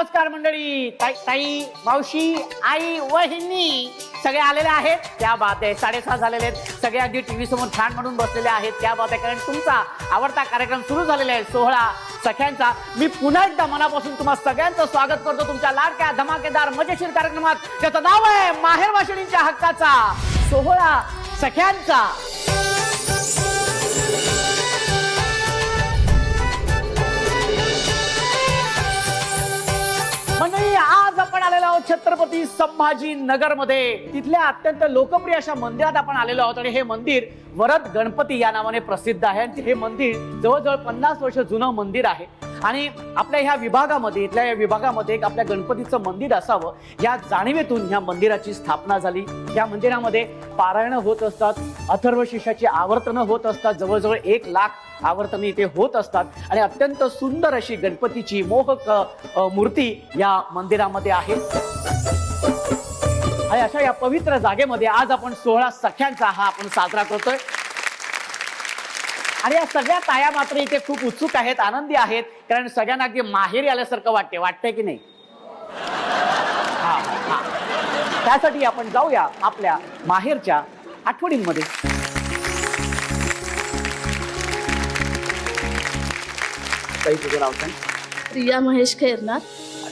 नमस्कार मंडळी, ताई मावशी आई वहिनी सगळे आलेले आहेत. त्या बात आहे, 6:30 झालेले आहेत. सगळे अगदी टीव्ही समोर छान म्हणून बसलेले आहेत. त्या बात आहे, कारण तुमचा आवडता कार्यक्रम सुरू झालेला आहे, सोहळा सख्यांचा. मी पुन्हा एकदा मनापासून तुम्हा सगळ्यांचं स्वागत करतो तुमच्या लाडक्या धमाकेदार मजेशीर कार्यक्रमात. त्याचं नाव आहे माहेर वाशिणींच्या हक्काचा सोहळा सख्यांचा. मंडळी, आज आपण आलेलो आहोत छत्रपती संभाजी नगर मध्ये. तिथल्या अत्यंत लोकप्रिय अशा मंदिरात आपण आलेलो आहोत. आणि हे मंदिर वरद गणपती या नावाने प्रसिद्ध आहे. आणि हे मंदिर जवळजवळ 50 वर्ष जुनं मंदिर आहे. आणि आपल्या ह्या विभागामध्ये, इथल्या या विभागामध्ये एक आपल्या गणपतीचं मंदिर असावं या जाणीवेतून ह्या मंदिराची स्थापना झाली. या मंदिरामध्ये पारायण होत असतात, अथर्व शीर्षाची आवर्तनं होत असतात. जवळजवळ 1 लाख आवर्तने इथे होत असतात. आणि अत्यंत सुंदर अशी गणपतीची मोहक मूर्ती या मंदिरामध्ये आहे. आणि अशा या पवित्र जागेमध्ये आज आपण सोहळा सख्यांचा हा आपण साजरा करतोय. आणि या सगळ्या ताया मात्र इथे खूप उत्सुक आहेत, आनंदी आहेत, कारण सगळ्यांना अगदी माहेरी आल्यासारखं वाटतंय की नाही? त्यासाठी आपण जाऊया आपल्या माहेरच्या आठवणींमध्ये. ताई, तुझं नाव सांग. प्रिया महेश खैरनार.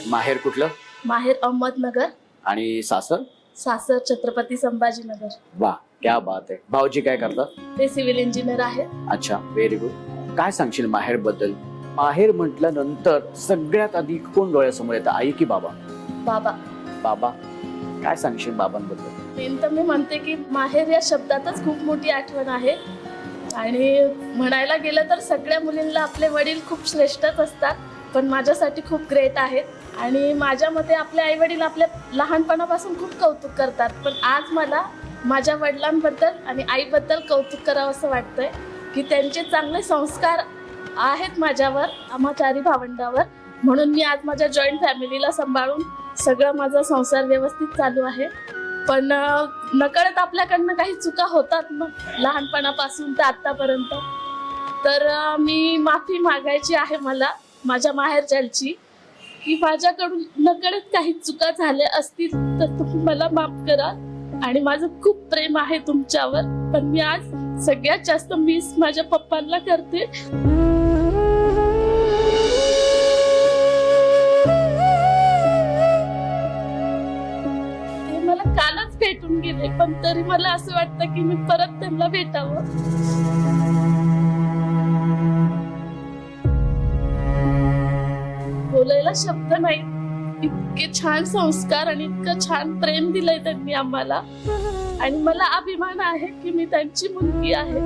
माहेर कुठलं? माहेर अहमदनगर. आणि सासर? सासर छत्रपती संभाजीनगर. वा, क्या बात आहे. भाऊजी काय करतात? ते सिव्हिल इंजिनियर आहेत. अच्छा, व्हेरी गुड. काय सांगशील माहेर बद्दल? माहेर म्हटल्यानंतर सगळ्यात आधी कोण डोळ्यासमोर येतं, आई की बाबा? बाबा. बाबा. काय सांगशील बाबांबद्दल? मेन तर मी म्हणते की माहेर या शब्दातच खूप मोठी आठवण आहे. आणि म्हणायला गेलं तर सगळ्या मुलींना आपले वडील खूप श्रेष्ठच असतात, पण माझ्यासाठी खूप ग्रेट आहेत. आणि माझ्या मते आपले आई वडील आपल्या लहानपणापासून खूप कौतुक करतात, पण आज मला माझ्या वडिलांबद्दल आणि आईबद्दल कौतुक करावं असं वाटतंय की त्यांचे चांगले संस्कार आहेत माझ्यावर, आम्हा 4 भावंडावर. म्हणून मी आज माझ्या जॉईंट फॅमिलीला सांभाळून सगळं माझा संसार व्यवस्थित चालू आहे. पण नकळत आपल्याकडनं काही चुका होतात मग लहानपणापासून तर आत्तापर्यंत. तर मी माफी मागायची आहे मला माझ्या माहेरच्यांची की माझ्याकडून नकळत काही चुका झाल्या असतील तर तुम्ही मला माफ करा. आणि माझं खूप प्रेम आहे तुमच्यावर, पण मी आज सगळ्यात जास्त मिस माझ्या पप्पांना करते. ते मला कालच भेटून गेले, पण तरी मला असं वाटतं की मी परत त्यांना भेटावं. बोलायला शब्द नाही, इतके छान संस्कार आणि इतकं छान प्रेम दिलंय त्यांनी आम्हाला. आणि मला अभिमान आहे की मी त्यांची मुलगी आहे.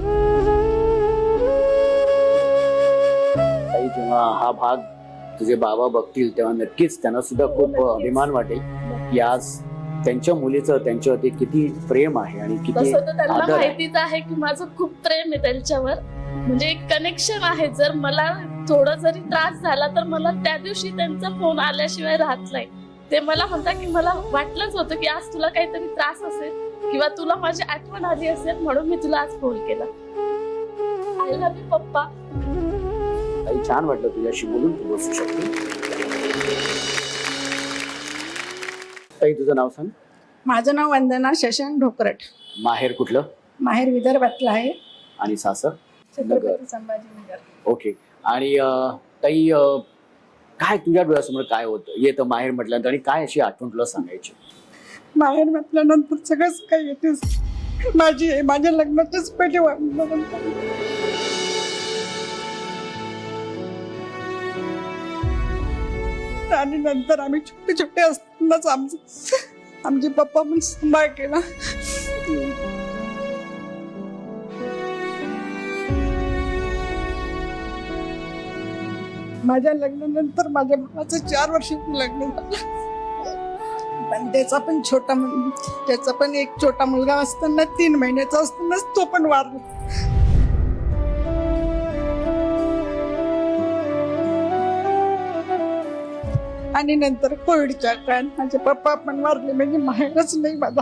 जेव्हा हा भाग तुझे बाबा बघतील तेव्हा नक्कीच त्यांना सुद्धा खूप अभिमान वाटेल की आज त्यांच्या मुलीचं त्यांच्यावरती किती प्रेम आहे आणि किती त्यांना आदर आहे. माहितीच आहे की माझं खूप प्रेम आहे त्यांच्यावर. म्हणजे एक कनेक्शन आहे. जर मला थोडा जरी त्रास झाला तर मला त्या दिवशी त्यांचा फोन आल्याशिवाय राहत नाही. ते मला म्हणतात की मला वाटलंच होतं की आज तुला काहीतरी त्रास असेल किंवा तुला माझी आठवण आली असेल, म्हणून मी तुला आज फोन केला. आय लव्ह यू पप्पा. छान वाटलं तुझ्याशी बोलून. तू बसू शकते. ताई, तुझं नाव सांग. माझं नाव वंदना शशांक ढोकरट. माहेर कुठलं? माहेर विदर्भातलं आहे. आणि सासर? छत्रपती संभाजीनगर. ओके. आणि ताई, काय तुझ्या डोळ्यासमोर काय होतं येतं माहेर म्हटल्यानंतर, आणि काय अशी आठवण तुला सांगायची? माहेर म्हटल्यानंतर सगळंच काही येतेच. माझी आहे, माझ्या लग्नाचीच पहिले आणि नंतर आम्ही छोटे छोटे असतानाच आमचे पप्पा पण सांभाळ केला. माझ्या लग्नानंतर माझ्या भावाचं 4 वर्षाचं लग्न झालं. पण त्याचा पण एक छोटा मुलगा असताना 3 महिन्याचा असतानाच तो पण वारला. आणि नंतर कोविडच्या काळात माझे पप्पा पण वारले. म्हणजे माहेरच नाही मला.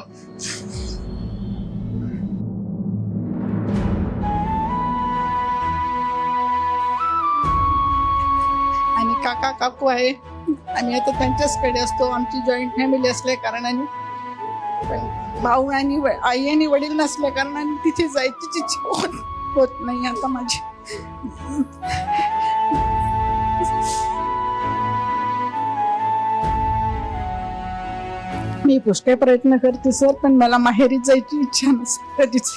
आणि काका काकू आहे. आम्ही आता त्यांच्याचकडे असतो. आमची जॉईंट फॅमिली असल्या कारणाने, पण भाऊ आणि आई आणि वडील नसल्या कारणाने तिथे जायची इच्छा होत नाही आता माझी. मी पुष्कळ प्रयत्न करते सर, पण मला माहेरी जायची इच्छा नसते कधीच.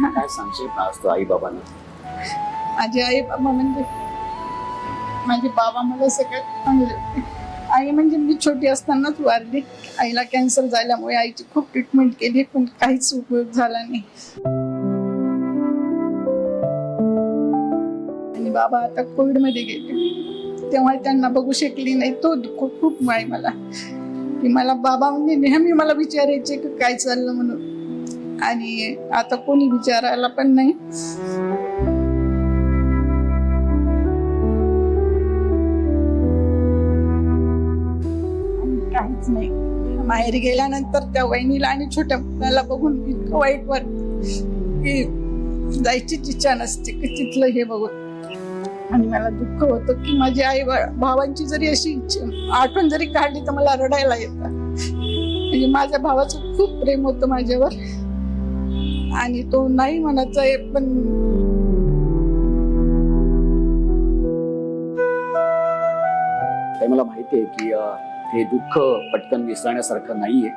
काय सांगशील असतो आई बाबांना? माझे आई बाबा म्हणजे माझे बाबा मला सगळ्यात चांगले होते. आई म्हणजे मी छोटी असतानाच वारली. आईला कॅन्सर झाल्यामुळे आईची खूप ट्रीटमेंट केली, पण काहीच उपयोग झाला नाही. आणि बाबा आता कोविड मध्ये गेले, तेव्हा त्यांना बघू शकली नाही. तो दुःख खूप आहे मला, की मला बाबा म्हणजे नेहमी मला विचारायचे की काय चाललं म्हणून, आणि आता कोणी विचारायला पण नाही. काहीच नाही. माहेरी गेल्यानंतर त्या वहिनीला आणि छोट्या मुलाला बघून इतकं वाईट वाटत की जायचीच इच्छा नसते की तिथलं हे बघून. आणि मला दुःख होतं की माझी आई भावांची जरी अशी आठवण जरी काढली तर मला रडायला येतं. म्हणजे माझ्या भावाचं खूप प्रेम होतं माझ्यावर, आणि तो नाही म्हणायचा आहे, पण मला माहिती आहे की हे दुःख पटकन विसरण्यासारखं नाहीये.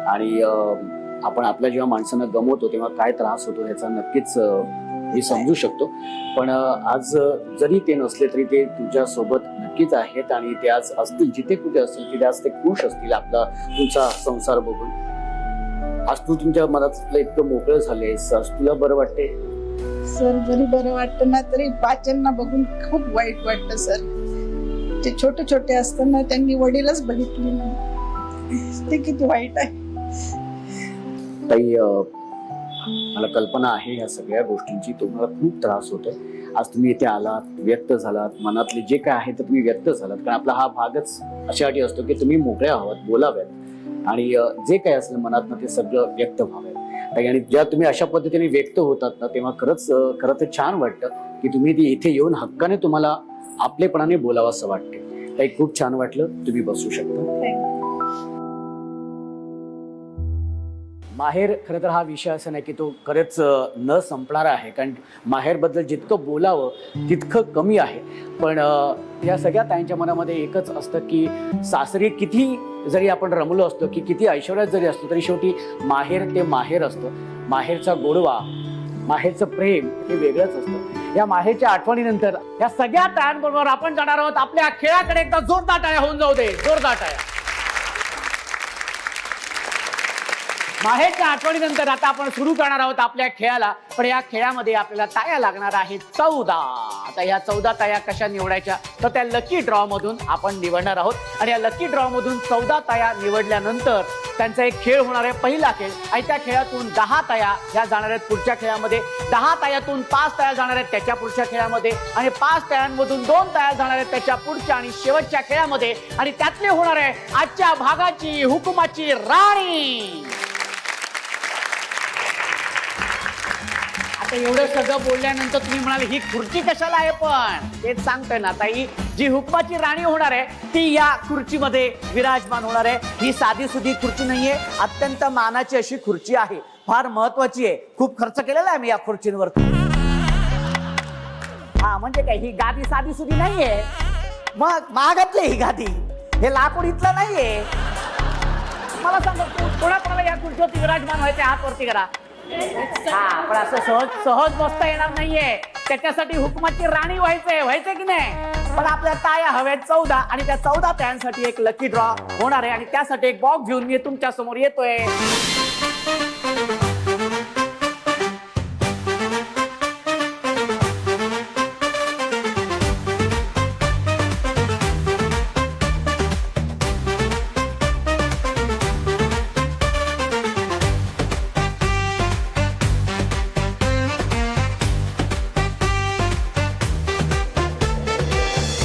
आणि आपण आपल्या जेव्हा माणसांना गमवतो तेव्हा काय त्रास होतो ह्याचा नक्कीच मी समजू शकतो. पण आज जरी ते नसले तरी ते तुमच्या सोबत नक्कीच आहेत, आणि ते आज असतील जिथे कुठे असतील तिथे आज ते खुश असतील आपला तुमचा संसार बघून. आज तू तुमच्या मनात इतकं मोकळं झालेस, आज तुला बरं वाटते? सर जरी बरं वाटतं ना तरी बाच्यांना बघून खूप वाईट वाटतं सर. ते छोटे छोटे असताना त्यांनी वडीलच बघितले नाही, ते किती वाईट आहे. ताई, मला कल्पना आहे या सगळ्या गोष्टींची. तुम्हाला खूप त्रास होतोय. आज तुम्ही इथे आलात, व्यक्त झालात, मनातले जे काय आहे ते तुम्ही व्यक्त झालात, कारण आपला हा भागच अशासाठी असतो की तुम्ही मोकळ्या आहात, बोलाव्यात, आणि जे काय असेल मनात ते सगळं व्यक्त व्हावं. आणि जेव्हा तुम्ही अशा पद्धतीने व्यक्त होतात ना तेव्हा खरं तर छान वाटतं की तुम्ही ती इथे येऊन हक्काने तुम्हाला आपलेपणाने बोलावं असं वाटते. ताई, खूप छान वाटलं. तुम्ही बसू शकता. माहेर खरं तर हा विषय असा नाही की तो खरंच न संपणारा आहे, कारण माहेरबद्दल जितकं बोलावं तितकं कमी आहे. पण या सगळ्या ताईंच्या मनामध्ये एकच असतं की सासरी किती जरी आपण रमलो असतो, की किती ऐश्वर्यात जरी असतो, तरी शेवटी माहेर ते माहेर असतं. माहेरचा गोडवा, माहेरचं प्रेम हे वेगळंच असतं. या माहेरच्या आठवणीनंतर या सगळ्या तायांबरोबर आपण जाणार आहोत आपल्या खेळाकडे. एकदा जोरदार टाळ्या होऊन जाऊ दे, जोरदार टाळ्या. माहेरच्या आठवणीनंतर आता आपण सुरू करणार आहोत आपल्या खेळाला. पण या खेळामध्ये आपल्याला ताया लागणार आहेत 14. आता या 14 ताया कशा निवडायच्या, तर त्या लकी ड्रॉ मधून आपण निवडणार आहोत. आणि या लकी ड्रॉ मधून 14 ताया निवडल्यानंतर त्यांचा एक खेळ होणार आहे, पहिला खेळ. आणि त्या खेळातून 10 ताया ह्या जाणार आहेत पुढच्या खेळामध्ये. 10 तायातून 5 ताया जाणार आहेत त्याच्या पुढच्या खेळामध्ये, आणि 5 तायांमधून 2 ताया जाणार आहेत त्याच्या पुढच्या आणि शेवटच्या खेळामध्ये. आणि त्यातले होणार आहे आजच्या भागाची हुकुमाची राणी. आता एवढं सगळं बोलल्यानंतर तुम्ही म्हणाले ही खुर्ची कशाला आहे, पण तेच सांगतोय ना ताई, जी हुकमाची राणी होणार आहे ती या खुर्चीमध्ये विराजमान होणार आहे. ही साधी सुधी खुर्ची नाहीये, अत्यंत मानाची अशी खुर्ची आहे, फार महत्वाची आहे. खूप खर्च केलेला आहे मी या खुर्चींवरती. हा म्हणजे काय, ही गादी साधी सुधी नाहीये, मग महागातली ही गादी, हे लाकूड इथलं नाहीये. मला सांगा कोणाकोणाला या खुर्चीवरती विराजमान व्हायचे, हात वरती करा. हा, पण असं सहज बसता येणार नाहीये, त्याच्यासाठी हुकमाची राणी व्हायचंय की नाही. पण आपल्या ताया हव्यात 14, आणि त्या 14 तायांसाठी एक लकी ड्रॉ होणार आहे. आणि त्यासाठी एक बॉक्स घेऊन मी तुमच्या समोर येतोय.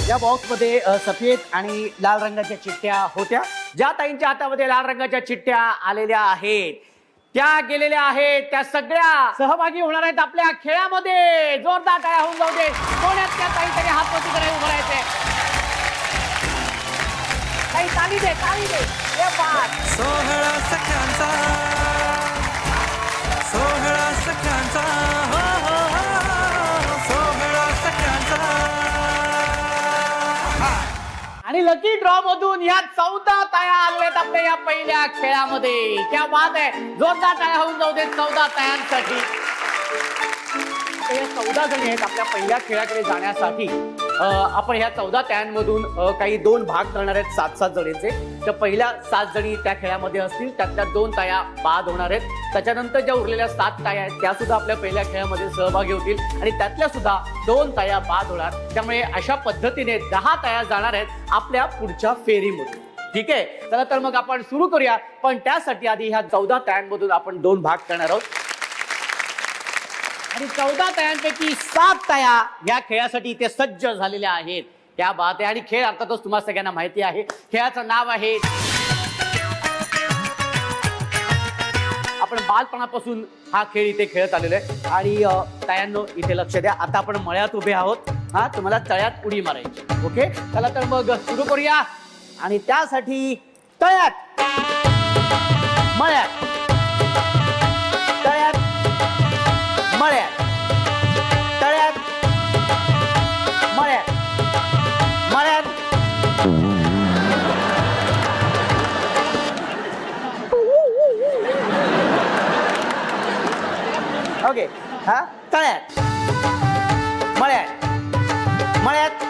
या बॉक्समध्ये सफेद आणि लाल रंगाच्या चिठ्ठ्या होत्या. ज्या ताईंच्या हातामध्ये लाल रंगाच्या चिठ्ठ्या आलेल्या आहेत त्या गेलेल्या आहेत, त्या सगळ्या सहभागी होणार आहेत आपल्या खेळामध्ये. जोरदार टाळ्या होऊन जाऊ दे. कोण्यात त्या ताईंकडे हात वरती करायला उभं राहायचंय. ताली दे ताली दे. ये बात. सोहळा सख्यांचा सोहळा सख्यांचा हो हो हो सोहळा सख्यांचा. आणि लकी ड्रॉ मधून या 14 ताया आलेत आपल्या या पहिल्या खेळामध्ये. क्या बात आहे. जोरदार टाळ्या होऊन जाऊ देत 14 तायांसाठी. आता या 14 जणी आहेत आपल्या पहिल्या खेळाकडे जाण्यासाठी. आपण ह्या 14 तायांमधून काही 2 भाग करणार आहेत 7-7 जणींचे. तर पहिल्या 7 जणी त्या खेळामध्ये असतील, त्यातल्या 2 ताया बाद होणार आहेत. त्याच्यानंतर ज्या उरलेल्या 7 ताया आहेत त्या सुद्धा आपल्या पहिल्या खेळामध्ये सहभागी होतील आणि त्यातल्या सुद्धा 2 ताया बाद होणार. त्यामुळे अशा पद्धतीने 10 ताया जाणार आहेत आपल्या पुढच्या फेरीमध्ये. ठीक आहे. चला तर मग आपण सुरू करूया. पण त्यासाठी आधी ह्या 14 तायांमधून आपण 2 भाग करणार आहोत आणि 14 तायांपैकी 7 ताया या खेळासाठी इथे सज्ज झालेल्या आहेत. त्या बात आहे. आणि खेळ अर्थातच तुम्हाला सगळ्यांना माहिती आहे. खेळाचं नाव आहे, आपण बालपणापासून हा खेळ इथे खेळत आलेलो आहे. आणि तायांनो इथे लक्ष द्या. आता आपण मळ्यात उभे आहोत. हा, तुम्हाला तळ्यात उडी मारायची. ओके. चला तर मग सुरू करूया. आणि त्यासाठी तळ्यात, मळ्यात, तळ्यात, मळ्यात, तळ्यात, मळ्यात, मळ्यात. ओके. हा, तळ्यात, मळ्यात, मळ्यात,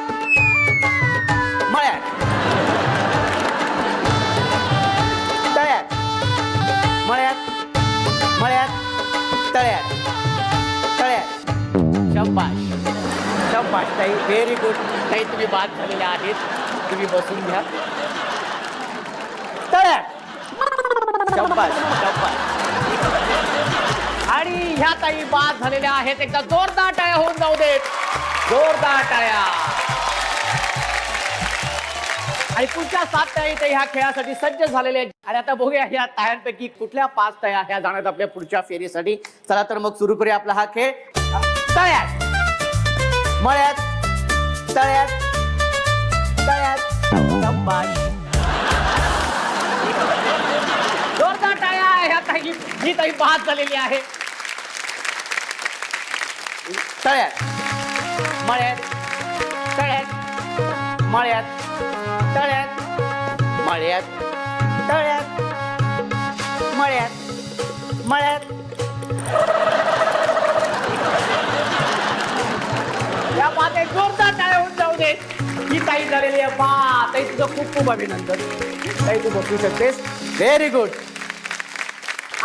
मळ्यात, तळ्यात, मळ्यात, मळ्यात, तळ्यात, तळ्यात. शाबाश शाबाश ताई. व्हेरी गुड ताई. तुम्ही बाद झालेल्या आहेत. तुम्ही बसून घ्या. तळ्यात. शाबाश शाबाश. आणि ह्या ताई बाद झालेल्या आहेत. एकदा जोरदार टाळ्या होऊन जाऊ देत. जोरदार टाळ्या. आणि पुढच्या 7 ताई इथे ह्या खेळासाठी सज्ज झालेल्या आहेत. आणि आता बघूया ह्या तायांपैकी कुठल्या 5 ताया ह्या जाण्यात आपल्या पुढच्या फेरीसाठी. चला तर मग सुरू करूया आपला हा खेळ. तळ्यात, मळ्यात, तळ्यात, तळ्यात. शाबाश. जोरदार टाळ्या. ह्या ताई, ही ताई बाद झालेली आहे. तळ्यात, मळ्यात, तळ्यात, मळ्यात, तळ्यात, मळ्यात, तळ्यात, मळ्यात, मळ्यात. या बात जोरदार टाळ्या होऊन जाऊ दे. ही ताई झालेली आहे बा. ताई तुझं खूप खूप अभिनंदन. ताई तू बसू शकतेस. Very good.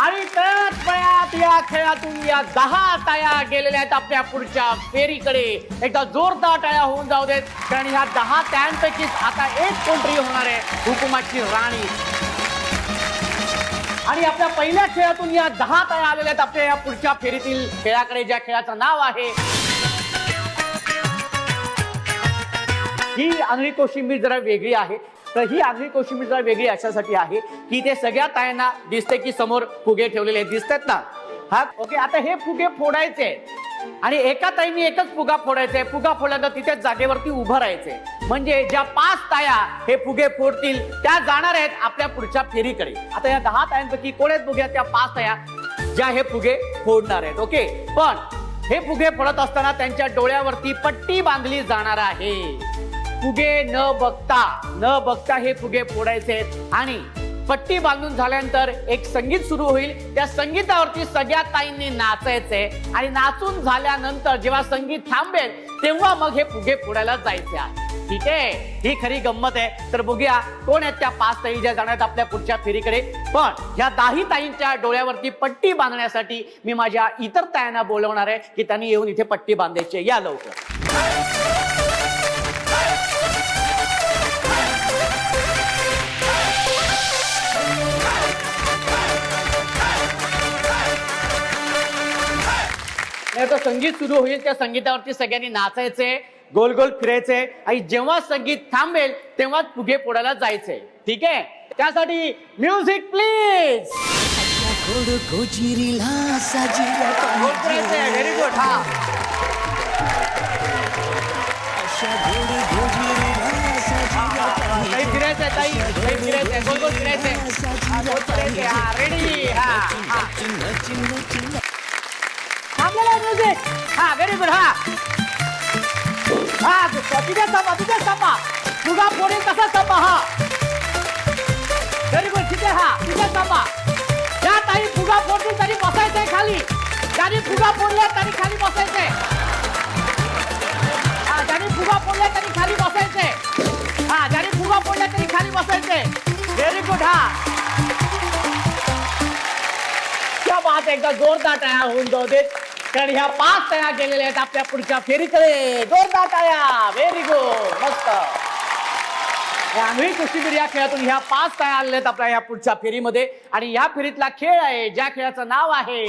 आणि तळ्यात या खेळातून या 10 ताया गेलेल्या आहेत आपल्या पुढच्या फेरीकडे. एकदा जोरदार टाळ्या होऊन जाऊ देत. कारण ह्या 10 तायांपैकीच आता एक कोणतरी होणार आहे हुकुमाची राणी. आणि आपल्या पहिल्या खेळातून या 10 ताया आलेल्या आहेत आपल्या या पुढच्या फेरीतील खेळाकडे, ज्या खेळाचं नाव आहे, ही आंधळी कोशिंबीर जरा वेगळी आहे. तर ही आंधळी कोशिंबीर जरा वेगळी अशासाठी आहे की ते सगळ्या तायांना दिसते की समोर फुगे ठेवलेले दिसतात ना. हा, ओके. आता हे फुगे फोडायचे आणि एका ताईने एकच फुगा फोडायचे. फुगा फोडल्यानंतर तिथे जागेवरती उभं राहायचे. म्हणजे ज्या 5 ताया हे फुगे फोडतील त्या जाणार आहेत आपल्या पुढच्या फेरीकडे. आता या 10 तायांपैकी कोण आहेत बघूया त्या 5 ताया ज्या हे फुगे फोडणार आहेत. ओके. पण हे फुगे फोडत असताना त्यांच्या डोळ्यावरती पट्टी बांधली जाणार आहे. फुगे न बघता हे फुगे फोडायचे आहेत. आणि पट्टी बांधून झाल्यानंतर एक संगीत सुरू होईल. त्या संगीतावरती सगळ्या ताईंनी नाचायचंय. आणि नाचून झाल्यानंतर जेव्हा संगीत थांबेल तेव्हा मग हे फुगे फोडायला जायचे आहे. ठीक आहे. ही खरी गंमत आहे. तर बघूया कोण आहेत त्या 5 ताई ज्या जाण्यात आपल्या पुढच्या फेरीकडे. पण ह्या 10 ताईंच्या डोळ्यावरती पट्टी बांधण्यासाठी मी माझ्या इतर तायांना बोलवणार आहे की त्यांनी येऊन इथे पट्टी बांधायची. या लवकर. आता संगीत सुरू होईल त्या संगीतावरती सगळ्यांनी नाचायचे, गोल गोल फिरायचे आणि जेव्हा संगीत थांबेल तेव्हाच फुगे फोडायला जायचे. ठीक आहे. त्यासाठी म्युझिक प्लीज. Very good. हा, काही फिरायचं फिरायचंय ताई ताई फिरायचंय गोल गोल फिरायचंय हा, गोल फिरायचंय हा रेडी हा थांबलेला म्युझिक हा व्हेरी गुड हा हा तुझ्या स्तंभा तुझा पुढे कसा स्तंभ हा व्हेरी गुड तिथे हा तुझ्या स्तंभा ज्या ताई फुगा फोडतील तरी बसायचंय खाली ज्याने फुगा फोडल्या तरी खाली बसायचंय हा ज्याने फुगा फोडल्या तरी खाली बसायचंय हा ज्याने फुगा फोडल्या तरी खाली बसायचंय व्हेरी गुड हा क्या बात आहे एकदा जोरदार टाळ्या होऊन जाऊ देत कारण ह्या 5 तया गेलेल्या आहेत आपल्या पुढच्या फेरीकडे जोरदार टाळ्या व्हेरी गुड मस्त आम्ही कुस्तीगीर या खेळातून ह्या 5 तया आलेल्या आहेत आपल्या ह्या पुढच्या फेरीमध्ये आणि या फेरीतला खेळ आहे ज्या खेळाचं नाव आहे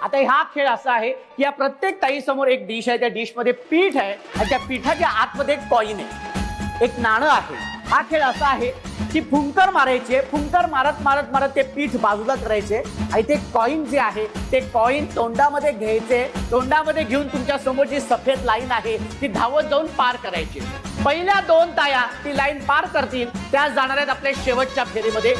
आता हा खेळ असा आहे की या प्रत्येक ताई समोर एक डिश आहे त्या डिश मध्ये पीठ आहे आणि त्या पीठाच्या आतमध्ये एक कॉईन आहे एक नाणं आहे हा खेळ असा आहे की फुंकर मारायचे फुंकर मारत मारत मारत ते पीठ बाजूला करायचे आणि ते कॉईन जे आहे ते कॉईन तोंडामध्ये घ्यायचे तोंडामध्ये घेऊन तुमच्या समोर जी सफेद लाईन आहे ती धावत जाऊन पार करायची पहिल्या 2 ताया ती लाईन पार करतील त्या जाणार आहेत आपल्या शेवटच्या फेरीमध्ये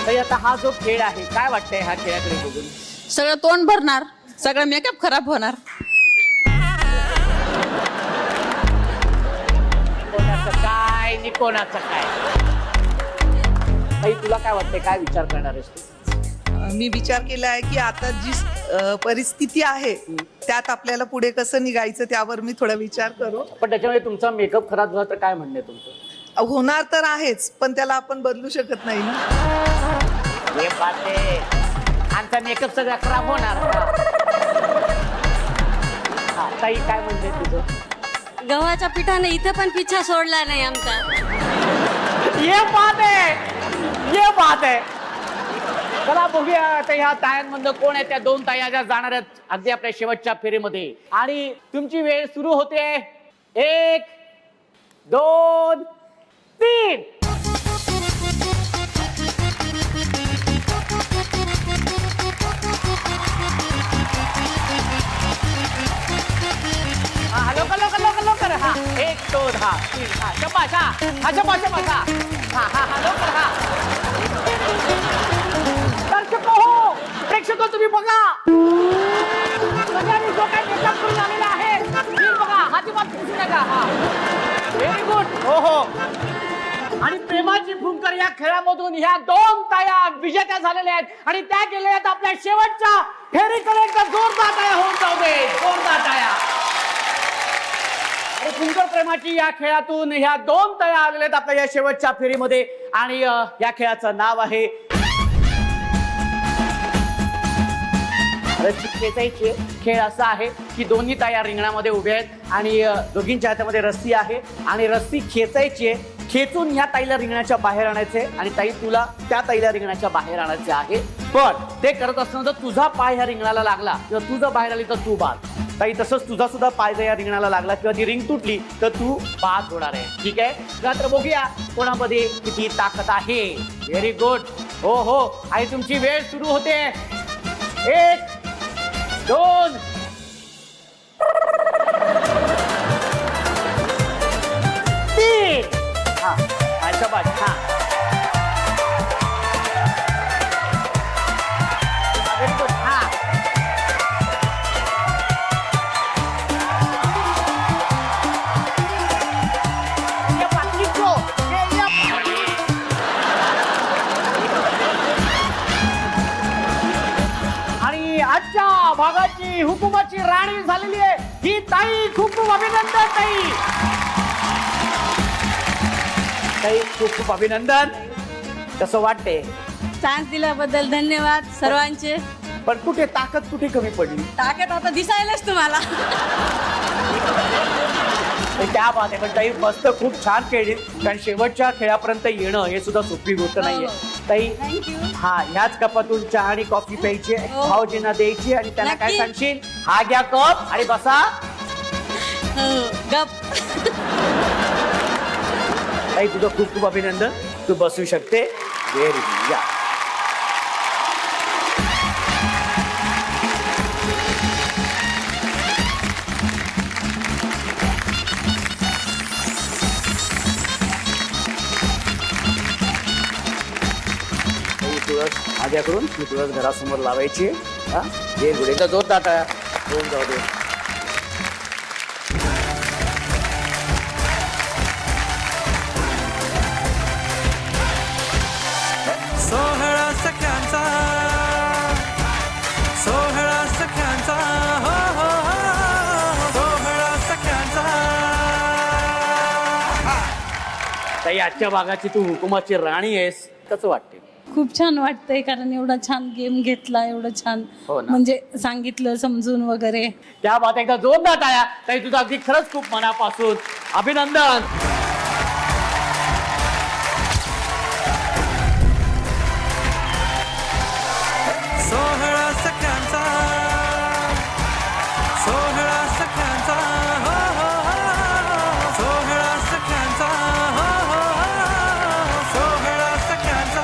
तर आता हा जो खेळ आहे काय वाटतंय ह्या खेळाकडे बघून सगळं तोंड भरणार सगळं मेकअप खराब होणार कोणाचं काय नि कोणाचं काय ताई तुला काय वाटतंय काय विचार करणार आहेस तू मी विचार केला आहे की आता जी परिस्थिती आहे त्यात आपल्याला पुढे कसं निघायचं त्यावर मी थोडा विचार करू पण त्याच्यामध्ये तुमचा मेकअप खराब झाला तर काय म्हणणे तुमचं होणार तर आहेच पण त्याला आपण बदलू शकत नाही ना हे पाहते आमचा मेकअप सगळा खराब होणार हा, ताई काय म्हणते तुझं गव्हाच्या पिठाने इथे पण पिच्छा सोडला नाही आमचा ये बात आहे चला बघूया आता ह्या तायांमधलं कोण आहे त्या 2 ताया ज्या जाणार आहेत अगदी आपल्या शेवटच्या फेरीमध्ये आणि तुमची वेळ सुरू होते 1 2 3 हा लवकर हा 1 2 हा 3 हा शबाश हा शबाश हा लवकर हा दर्शक हो प्रेक्षक तुम्ही बघा सगळ्यांनी जो काही मेकअप करून आलेला आहे नीट बघा अजिबात दिसू नका हा व्हेरी गुड हो आणि प्रेमाची फुंकर या खेळामधून ह्या 2 ताया विजेत्या झालेल्या आहेत आणि त्या गेलेल्या आहेत आपल्या शेवटच्या फेरीकडे एकदा जोरदार टाळ्या होऊन जाऊ दे जोरदार टाळ्या फुंकर प्रेमाची या खेळातून ह्या 2 तया आलेल्या आहेत आपल्या या शेवटच्या फेरीमध्ये आणि या खेळाचं नाव आहे खेचायचे खेळ असा आहे की दोन्ही ताया रिंगणामध्ये उभ्या आहेत आणि दोघींच्या हातामध्ये रस्सी आहे आणि रस्सी खेचायची आहे खेचून ह्या ताईला रिंगणाच्या बाहेर आणायचे आणि ताई तुला त्या ताईला रिंगणाच्या बाहेर आणायचे आहे पण ते करत असताना जर तुझा पाय ह्या रिंगणाला लागला किंवा तुझं बाहेर आली तर तू बाद ताई तसंच तुझा सुद्धा पाय जर या रिंगणाला लागला किंवा ती रिंग तुटली तर तू बाद होणार आहे ठीक आहे तर बघूया कोणामध्ये किती ताकद आहे व्हेरी गुड हो आणि तुमची वेळ सुरू होते 1 2 3 हा शाबाश हा व्हेरी गुड हा आणि आजच्या भागाची हुकुमाची राणी झालेली आहे ही ताई खूप खूप अभिनंदन ताई खूप खूप अभिनंदन कसं वाटते चान्स दिल्याबद्दल धन्यवाद सर्वांचे पण कुठे ताकद कुठे कमी पडली ताकद आता दिसायलाच तुम्हाला त्या बात आहे पण ताई मस्त खूप छान खेळली कारण शेवटच्या खेळापर्यंत येणं हे सुद्धा सोपी गोष्ट नाहीये ताई हा ह्याच कपातून चहा आणि कॉफी प्यायची भाऊजींना द्यायची आणि त्यांना काय नक्की. सांगशील हा घ्या कप आणि बसा गप ताई तुझं खूप खूप अभिनंदन तू बसू शकते व्हेरी गुड या माझ्याकडून मी तुला घरासमोर लावायची. हा हे गुढेचा जोर टाटा दोन जाऊ दे. सोहळा सख्यांचा सोहळा सख्यांचा हो हो हो सोहळा सख्यांचा. ताई आजच्या भागाची तू हुकुमाची राणी आहेस, कसं वाटते? खूप छान वाटतंय कारण एवढा छान गेम घेतला, एवढं छान हो ना. म्हणजे सांगितलं समजून वगैरे. त्या बात एकदा जोरदार टाळ्या. ताई तुझं अगदी खरंच खूप मनापासून अभिनंदन. सोहळा सख्यांचा सोहळा सख्यांचा हो हो हो सोहळा सख्यांचा हो हो हो सोहळा सख्यांचा.